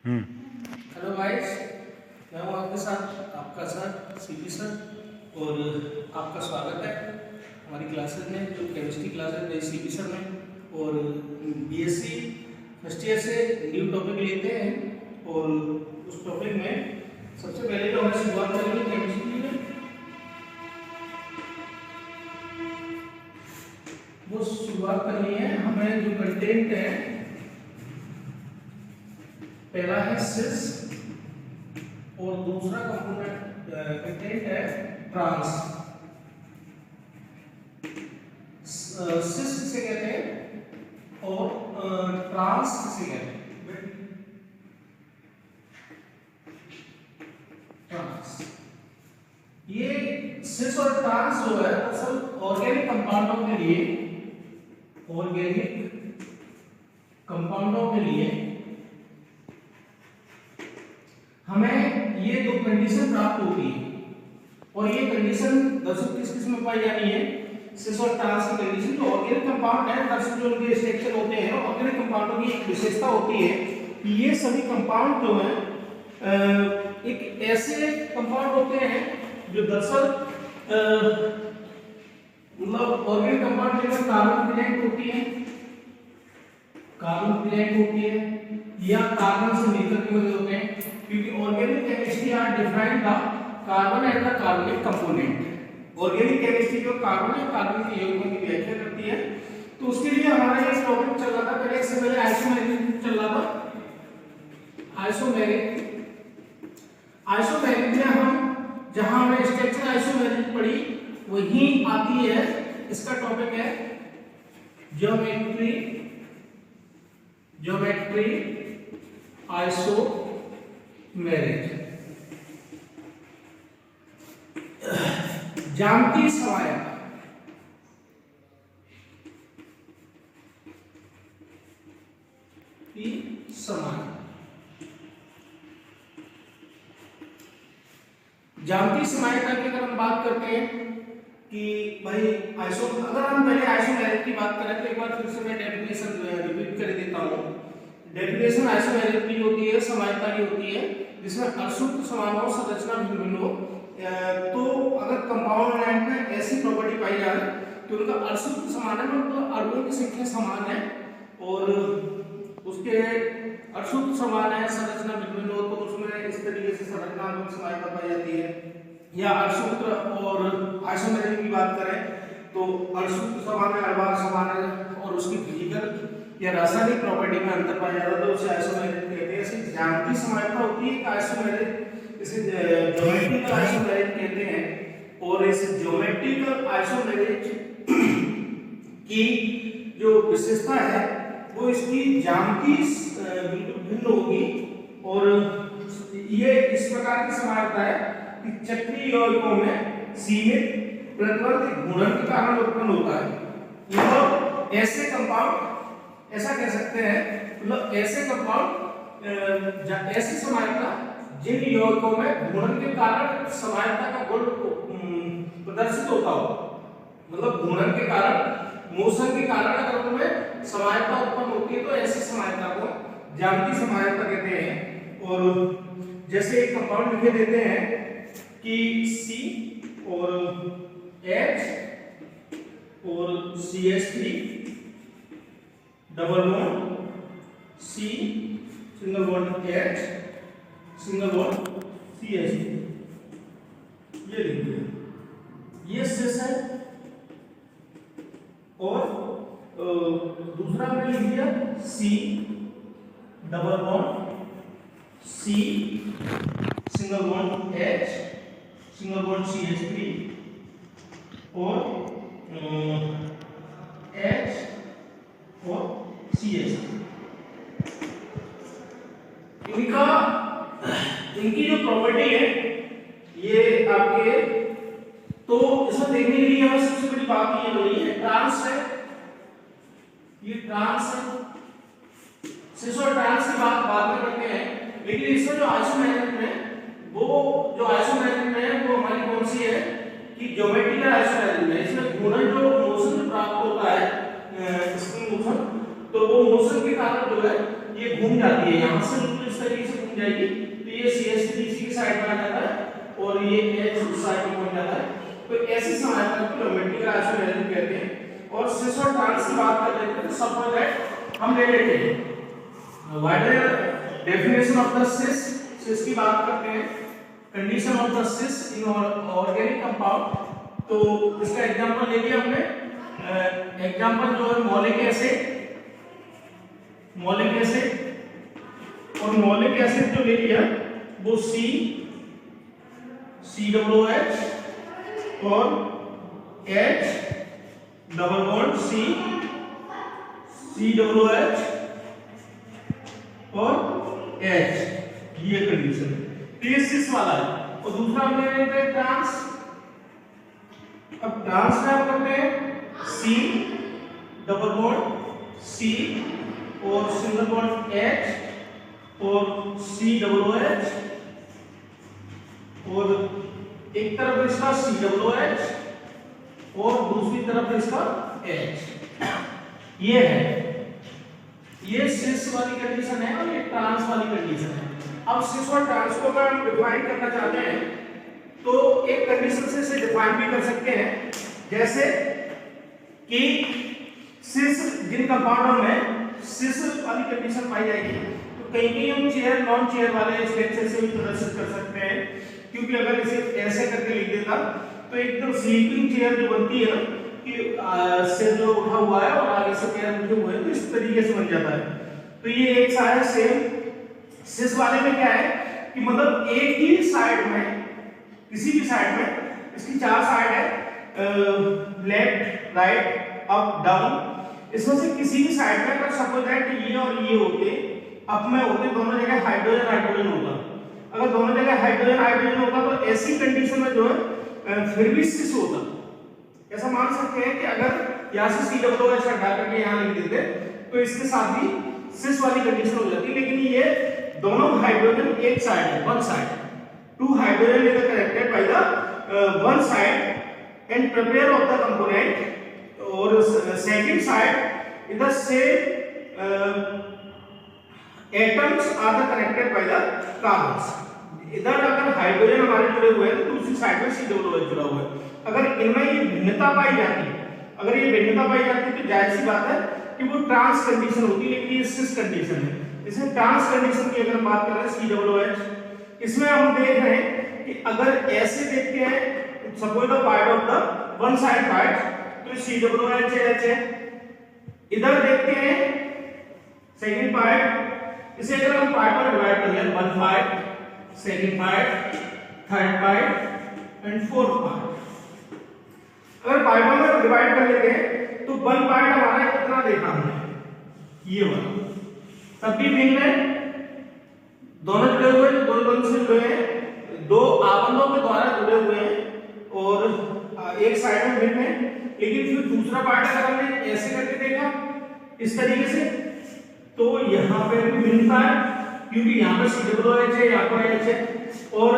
Hello guys, मैं हूँ आपके साथ आपका सर सीपी सर और आपका स्वागत है हमारी क्लासेस में, जो केमिस्ट्री क्लासेस है सीपी सर में। और बीएससी फर्स्ट ईयर से न्यू टॉपिक लेते हैं और उस टॉपिक में सबसे पहले जो हमें शुरुआत करेंगे केमिस्ट्री में, वो शुरुआत करनी है हमें। जो कंटेंट है, पहला है सिस और दूसरा कंटेंट है ट्रांस। सिस किसे कहते हैं और ट्रांस किसे कहते हैं? ट्रांस, ये सिस और ट्रांस जो है असल ऑर्गेनिक कंपाउंडों के लिए हमें ये दो कंडीशन प्राप्त होती है। और ये कंडीशन दरअसल किस किस में पाई जानी है? सिस और ट्रांस की कंडीशन। जो ऑर्गेनिक कंपाउंड है, दरअसल जो उनके स्ट्रक्चर होते हैं, ऑर्गेनिक कंपाउंडों की एक विशेषता होती है कि ये सभी कंपाउंड जो हैं एक ऐसे कंपाउंड होते हैं जो दरअसल मतलब ऑर्गेनिक कंपाउंड में कार्बन प्रेजेंट होती है या कार्बन से मिलकर के बने होते हैं, क्योंकि organic chemistry are defined the carbon and the कार्बनिक कंपोनेंट। ऑर्गेनिक केमिस्ट्री जो कार्बन और कार्बन के यौगिकों की व्याख्या करती है। तो उसके लिए हमारा ये टॉपिक चल रहा था, पहले इससे पहले आइसोमेरिक चल रहा था। आइसोमेरिक में हम जहां हमें स्ट्रक्चर आइसोमेरिक पढ़ी वही आती है, इसका टॉपिक है ज्योमेट्री आइसोमेरिक। ज्यामितीय सहायक, ज्यामितीय सहायता की अगर हम बात करते हैं कि भाई अगर हम पहले आइसोमेरिक की बात करें तो एक बार फिर से मैं डेफिनेशन रिपीट कर देता हूँ। डेफिनेशन आइसोमेरिक की होती है, समानता की होती है, जिसमें अशुद्ध समान हो, संरचना भिन्न हो। तो अगर कंपाउंड एलिमेंट में ऐसी प्रॉपर्टी पाई जाए कि उनका अशुद्ध समान है, मतलब अणुओं की संख्या समान है और उसके अशुद्ध समान है, संरचना भिन्न हो, तो उसमें इस तरीके से संरचनात्मक समानता पाई जाती है। या अशुद्ध और आइसोमेरिक की बात करें तो अशुद्ध समान है, अणुवार समान है और उसकी फिजिकल या रासायनिक प्रॉपर्टी में अंतर पाया जाता है, तो उसे आइसोमेरिक कहते हैं। ऐसी ज्यामितीय समानता होती है कि आइसोमेरिक, इसे ज्योमेट्रिकल आइसोमेरिक कहते हैं। और इस ज्योमेट्रिकल आइसोमेरिक की जो विशेषता है वो इसकी ज्यामिति बिल्कुल भिन्न होगी। और ये इस प्रकार की समानता है कि चक्रीय यौगिकों में सीमित प्रतिवर्ती घूर्णन के कारण उत्पन्न होता है। मतलब ऐसे कंपाउंड, ऐसा कह सकते हैं, मतलब ऐसे कंपाउंड ऐसी समानता जिन यौगिकों में घूर्णन के कारण समानता का गुण प्रदर्शित होता हो, मतलब घूर्णन के कारण, मोशन के कारण अगर उनमें समानता उत्पन्न होती है तो ऐसी समानता को ज्यामितीय समानता कहते हैं। और जैसे एक कंपाउंड लिखे देते हैं कि C और H और CH3 double bond C single bond H single bond CH3, ये लिख दिया, ये सिस है। और दूसरा हमने लिख दिया C double bond C single bond H single bond CH3 और H और CH3। इनकी जो प्रॉपर्टी है ये आपके, तो इसमें देखने के लिए हमें सबसे बड़ी बात ये बनी है ट्रांस है, ये ट्रांस है। सिस और ट्रांस की बात बाद में करते हैं, लेकिन इसमें जो आइसोमेरिक में वो हमारी कौन सी है कि ज्योमेट्रिकल आइसोमेरिक में इसमें घूर्णन जो मोशन प्राप्त होता है, स्प्रिंग मोशन, तो वो मोशन के कारण जो है ये घूम जाती है, यहाँ से बिल्कुल इस तरीके से घूम जाएगी, तो ये CH3 इसी की साइड में आ जाता है और ये H उस साइड में पहुंच जाता है। तो ऐसी समानता को ज्योमेट्रिकल आइसोमेरिज्म कहते हैं। और सिस और ट्रांस की बात कर लेते हैं, तो सपोज दैट हम ले लेते हैं what is definition of the cis. Cis की बात करते हैं, condition of the cis in organic compound. तो इसका एग्जांपल ले लिया हमने, एग्जांपल जो है मौलिक एसिड, मौलिक एसिड और मौलिक एसिड जो ले लिया वो COOH और H डबल बॉन्ड COOH और H, ये कंडीशन है। तो ये सिस वाला है। और दूसरा हम ले लेते हैं ट्रांस। अब ट्रांस में आप करते हैं C डबल बॉन्ड C और सिंगल बॉन्ड H और COOH और एक तरफ इसका COOH और दूसरी तरफ इसका H। ये है, ये सिस वाली कंडीशन है और ये ट्रांस वाली कंडीशन है। अब सिस और ट्रांस को अगर हम डिफाइन करना चाहते हैं तो एक कंडीशन से इसे डिफाइन भी कर सकते हैं, जैसे कि सिस जिन कंपाउंडों में सिस वाली कंडीशन पाई जाएगी तो कहीं कहीं हम चेयर नॉन चेयर वाले स्ट्रक्चर से भी प्रदर्शित कर सकते हैं। क्योंकि अगर इसे ऐसे करके लिख देता तो एकदम स्लीपिंग चेयर जो बनती है ना कि सिर जो उठा हुआ है और आगे से पैर उठे हुए हैं, तो इस तरीके से बन जाता है। तो ये एक सा है सेम। सिस वाले में क्या है कि मतलब एक ही साइड में, किसी भी साइड में, इसकी चार साइड है, लेफ्ट राइट अप डाउन, इसमें से किसी भी साइड में अगर सपोज दैट ये और ये होते अप में होते, दोनों जगह हाइड्रोजन हाइड्रोजन होगा। अगर दोनों जगह हाइड्रोजन हाइड्रोजन होगा तो ऐसी कंडीशन में जो है फिर भी सिस होता। ऐसा मान सकते हैं कि अगर यहाँ से COOH हटा करके यहाँ लिख देते तो इसके साथ भी सिस वाली कंडीशन हो जाती। लेकिन ये दोनों हाइड्रोजन एक साइड है, one side, two hydrogen is connected by the one side and prepare of the component, और second side is the same atoms are the connected by the carbons. इधर अगर हाइड्रोजन हमारे जुड़े हुए हैं तो दूसरी साइड में COOH जुड़ा हुआ है। अगर इनमें ये भिन्नता पाई जाती, अगर ये भिन्नता पाई जाती तो जाहिर सी बात है कि वो ट्रांस कंडीशन होती, लेकिन ये सिस कंडीशन है। इसमें ट्रांस कंडीशन की अगर बात कर रहे हैं COOH, इसमें हम देख रहे हैं कि अगर ऐसे देखते हैं suppose the part of the one side part तो COOH है। इधर देखते हैं सेकंड पार्ट, इसे अगर हम पार्ट में डिवाइड कर लें, one part, second part, third part and fourth part, अगर पार्टों में डिवाइड कर लेते हैं तो वन पार्ट हमारा कितना देखा हमने, ये वाला, तब भी भिन्न है, दोनों जुड़े हुए हैं, दो बंध से जुड़े हैं, दो आबंधों के द्वारा जुड़े हुए हैं और एक साइड में भिन्न है। लेकिन फिर दूसरा पार्ट अगर हमने ऐसे करके देखा इस तरीके से तो यहाँ पे भी भिन्नता है, क्योंकि यहाँ पर COOH है, यहाँ पर H है। और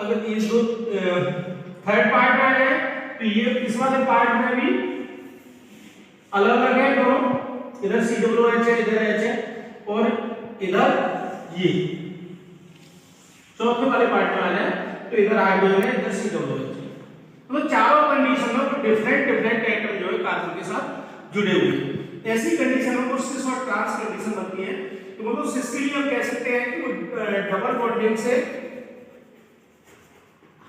अगर ये दो थर्ड पार्ट में आ जाए तो ये इस वाले पार्ट में भी अलग अलग है दोनों, इधर COOH है, इधर H है, और इधर ये चौथे वाले पार्ट में आ जाए तो इधर हाइड्रोजन है, इधर COOH है। तो चारों कंडीशन में डिफरेंट डिफरेंट एटम जो है कार्बन के साथ जुड़े हुए हैं। ऐसी कंडीशन में सिस और ट्रांस कंडीशन बनती है। तो मतलब सिस के लिए हम कह सकते हैं कि डबल बॉन्डिंग से,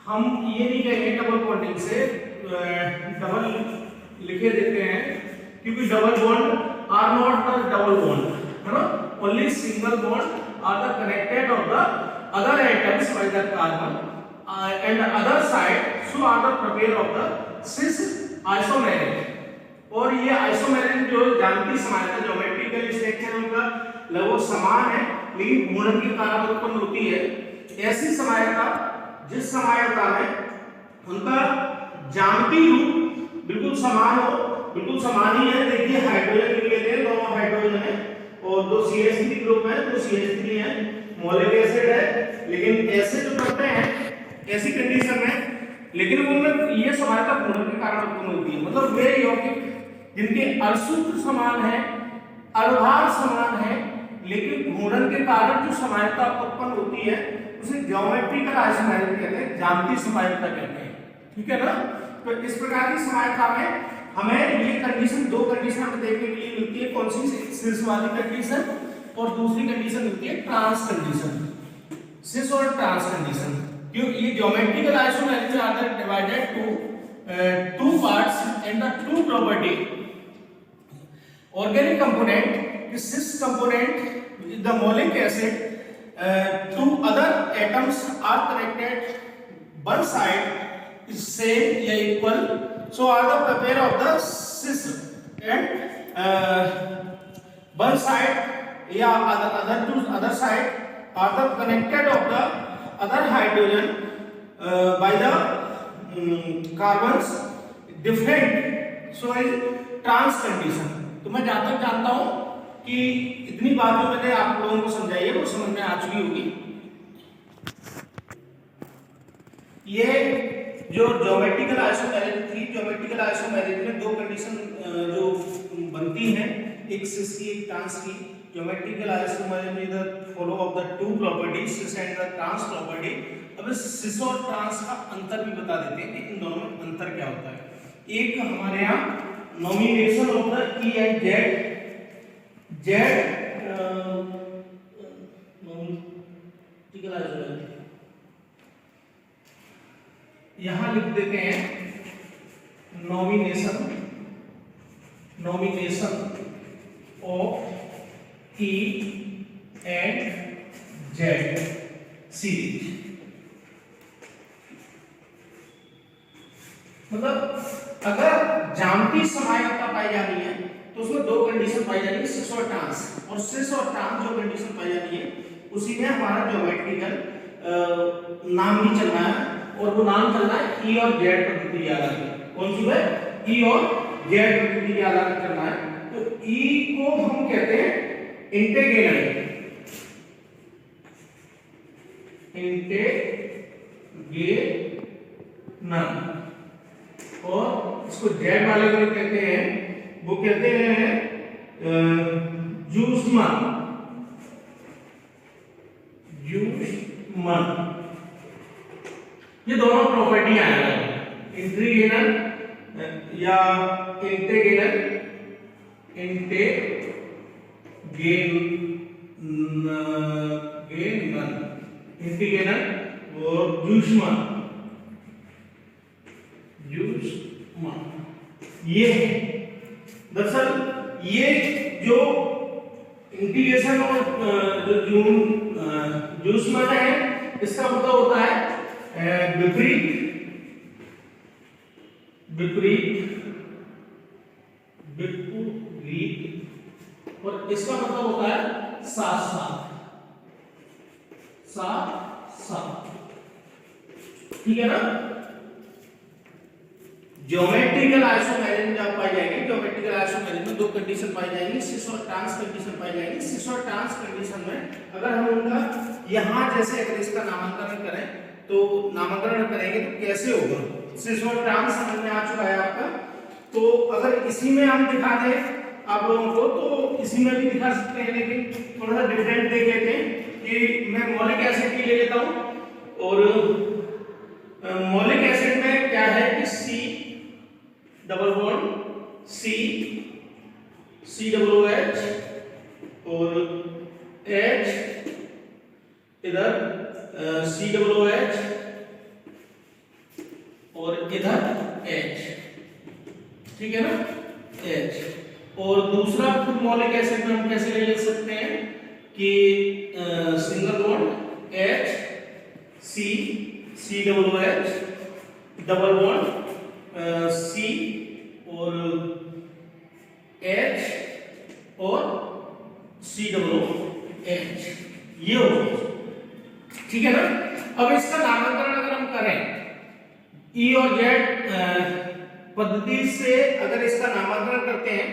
हम ये नहीं कहेंगे डबल बॉन्डिंग से डबल लिखे देते हैं, क्योंकि double bond are not the double bond, है ना, only single bond are the connected of the other atoms by the carbon and other side so are the prepare of the cis isomeric. और ये isomeric जो जानती समानता geometrical structure उनका लगभग समान है, लेकिन गुणन के कारण उत्पन्न होती है। ऐसी समानता जिस समानता में उनका ज्यामितीय रूप बिल्कुल समान हो, बिल्कुल समान ही है। देखिए हाइड्रोजन लिख लेते हैं, दोनों हाइड्रोजन है और दो CH3 ग्रुप है, दो CH3 है, मौलिक एसिड है। लेकिन ऐसे जो करते हैं ऐसी कंडीशन में, लेकिन उनमें ये समानता गुणन के कारण उत्पन्न होती है। मतलब वे यौगिक जिनके अर्सूत्र समान है, अर्भार समान है, लेकिन घूर्णन के कारण जो समानता उत्पन्न होती है उसे ज्योमेट्रिकल आइसोमेरिज्म कहते हैं, ज्यामितीय समानता कहते हैं। ठीक है ना। तो इस प्रकार की समानता में हमें ये कंडीशन, दो कंडीशन हमें देखने के लिए मिलती है। कौन सी? सिस वाली कंडीशन, और दूसरी कंडीशन मिलती है ट्रांस कंडीशन। सिस और ट्रांस कंडीशन, क्यों? ये geometrical isomerism are divided to two parts and the two property organic component, the cis component with the molic acid, two other atoms are connected, one side is same या equal, so are the pair of the cis and one side या other side are the connected of the other hydrogen by the carbons different, so is trans condition। तो मैं जहां तक जानता हूं कि इतनी बात जो मैंने आप लोगों को समझाई है वो समझ में आ चुकी होगी। ये जो ज्योमेट्रिकल आइसोमेरिज्म थी, ज्योमेट्रिकल आइसोमेरिज्म में दो कंडीशन जो बनती हैं, एक सिस की एक ट्रांस की। Geometrical isomerism is the follow of the two properties cis and the trans property. अब इस सिस और ट्रांस का अंतर भी बता देते हैं कि इन दोनों में अंतर क्या होता है। एक हमारे यहाँ nomination of the E and Z यहां लिख देते हैं nomination of E and Z series. मतलब अगर ज्यामितीय समानता पाई जानी है तो उसमें दो कंडीशन पाई जानी है, सिस और ट्रांस। और सिस और ट्रांस जो कंडीशन पाई जानी है उसी में हमारा ज्योमेट्रिकल नाम भी चलना है, और वो नाम चलना है ई और जेड पद्धति के आधार पर। कौन सी है? ई और जेड पद्धति के आधार पर चलना है। तो ई को हम कहते हैं इंटेग्रल, और इसको जेड वाले को कहते हैं, वो कहते हैं जूस्मन। ये दोनों प्रॉपर्टियां हैं, इंटीग्रल या इंटेग्रल और जूस्मन। ये दरअसल ये जो इंटीग्रेशन और जो जूस्मन है इसका मतलब होता है विपरीत, और इसका मतलब होता है साथ साथ। ठीक है ना। ज्योमेट्रिकल आइसोमेरिज्म जब पाई जाएगी, ज्योमेट्रिकल आइसोमेरिज्म में दो कंडीशन पाई जाएंगी, सिस और ट्रांस कंडीशन पाई जाएगी। सिस और ट्रांस कंडीशन में अगर हम उनका यहां जैसे अगर इसका नामकरण करें तो नामकरण करेंगे तो कैसे होगा? सिस और ट्रांस समझ में आ चुका है आपका। तो अगर इसी में हम दिखा दें आप लोगों को तो इसी में भी दिखा सकते हैं, लेकिन थोड़ा सा डिफरेंट देख लेते हैं कि मैं मौलिक एसिड की ले लेता हूं। और मौलिक एसिड में क्या है कि C double bond C double OH और H इधर C डबल OH और इधर H। ठीक है ना, H। और दूसरा फिर मौलिक एसिड में हम कैसे ले सकते हैं कि single bond H C double OH double bond C और H और C डबल OH, ये हो। ठीक है ना। अब इसका नामकरण अगर हम करें E और Z पद्धति से अगर इसका नामकरण करते हैं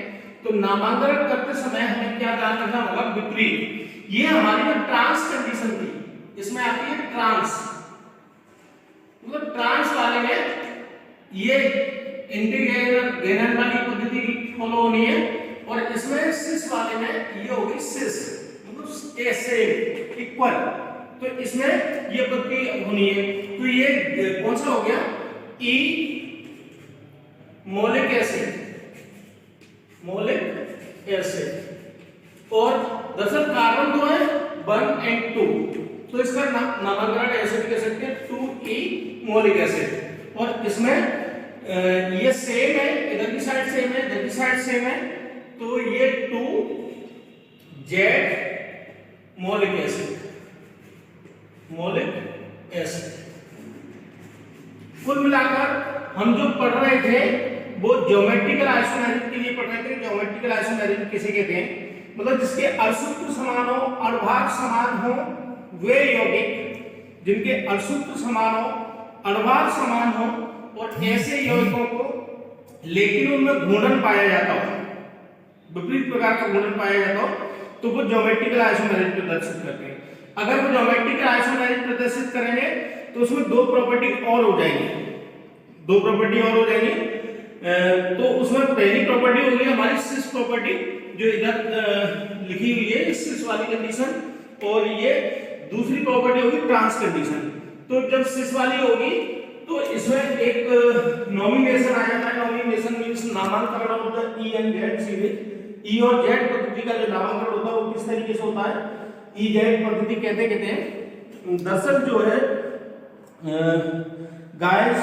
तो नामकरण करते समय हमें क्या ध्यान रखना होगा? विपरीत। ये हमारी जो ट्रांस कंडीशन थी इसमें आती है ट्रांस, मतलब ट्रांस वाले में ये इंटीग्रल वाली पद्धति फॉलो होनी है, और इसमें सिस वाले में ये होगी सिस, मतलब ए सेम इक्वल, तो इसमें ये पद्धति होनी है। तो ये कौन सा हो गया, ई मौलिक एसिड, मौलिक एसिड। और दरअसल कार्बन दो है 1 और 2, तो इसका नामकरण ऐसे भी कह सकते हैं 2E मौलिक एसिड। और इसमें ये सेम है, इधर की साइड सेम है, इधर की साइड सेम है, तो ये 2Z मौलिक एसिड, मौलिक एसिड। कुल मिलाकर हम जो पढ़ रहे थे वो ज्योमेट्रिकल आइसोमेरिक के लिए पढ़ रहे थे। ज्योमेट्रिकल आइसोमेरिक किसे कहते हैं, मतलब जिसके अणुसूत्र समान हो, अणुभाग समान हो, वे यौगिक जिनके अणुसूत्र समान हो, अणुभाग समान हो, और ऐसे यौगिकों को लेकिन उनमें घूर्णन पाया जाता हो, विपरीत प्रकार का घूर्णन पाया जाता हो, तो वो ज्योमेट्रिकल आइसोमेरिक प्रदर्शित करते हैं। अगर वो ज्योमेट्रिकल आइसोमेरिक प्रदर्शित करेंगे तो उसमें दो प्रॉपर्टी और हो जाएंगी, दो प्रॉपर्टी और हो जाएंगी। तो उसमें पहली प्रॉपर्टी होगी हमारी सिस प्रॉपर्टी, जो इधर लिखी हुई है, सिस वाली कंडीशन, और ये दूसरी प्रॉपर्टी होगी ट्रांस कंडीशन। तो जब सिस वाली होगी तो इसमें एक नॉमिनेशन आ जाता है। नॉमिनेशन मींस नामांकन होता है, ई एंड जेड सीधे। ई और जेड पद्धति का जो नामांकन होता है वो किस तरीके से होता है, ई जेड पद्धति कहते हैं। दरअसल जो है गाइस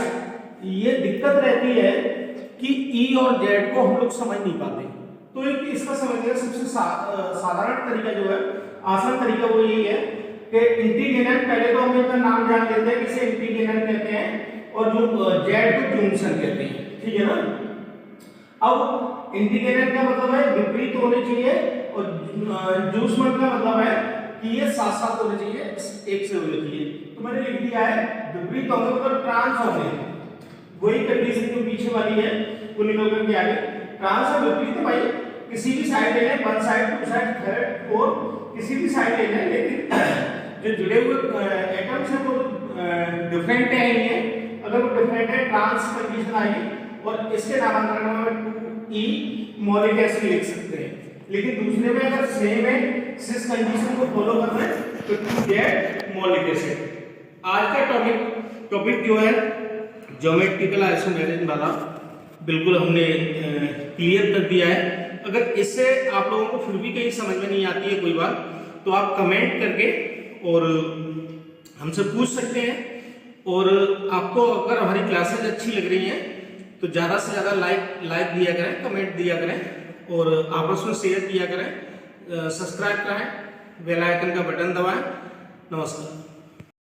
ये दिक्कत रहती है कि ई और जेड को हम लोग समझ नहीं पाते। तो एक इसका समझने का सबसे साधारण तरीका जो है, आसान तरीका वो यही है कि इंटीग्रेंड, पहले तो हम इसका नाम जान लेते हैं किसे इंटीग्रेंड कहते हैं, और जो जेड को जंक्शन कहते हैं, ठीक है ना। अब इंटीग्रेंड का मतलब है विपरीत होने चाहिए, और जूसमेंट का मतलब है कि ये साथ साथ होने चाहिए, एक से होने चाहिए। तो मैंने लिख दिया है विपरीत होंगे मतलब ट्रांस होंगे, वही कंडीशन जो पीछे वाली है वो निकल करके आगे। ट्रांस और विपरीत भाई किसी भी साइड ले लें, one side, two side, third, fourth, किसी भी साइड ले लें, लेकिन जो जुड़े हुए एटम्स हैं वो डिफरेंट है ये। अगर वो डिफरेंट है ट्रांस कंडीशन आएगी, और इसके नामांकन में 2E मौलिक एसिड लिख सकते हैं। लेकिन दूसरे में अगर सेम है, सिस कंडीशन को फॉलो कर रहे हैं, तो 2Z मौलिक एसिड। आज का टॉपिक जो है ज्योमेट्रिकल आइसोमेरिज्म वाला, बिल्कुल हमने क्लियर कर दिया है। अगर इससे आप लोगों को फिर भी कहीं समझ में नहीं आती है कोई बात, तो आप कमेंट करके और हमसे पूछ सकते हैं। और आपको अगर हमारी क्लासेज अच्छी लग रही हैं तो ज़्यादा से ज़्यादा लाइक दिया करें, कमेंट दिया करें, और आपस में शेयर किया करें, सब्सक्राइब करें, बेल आइकन का बटन दबाएं। नमस्कार।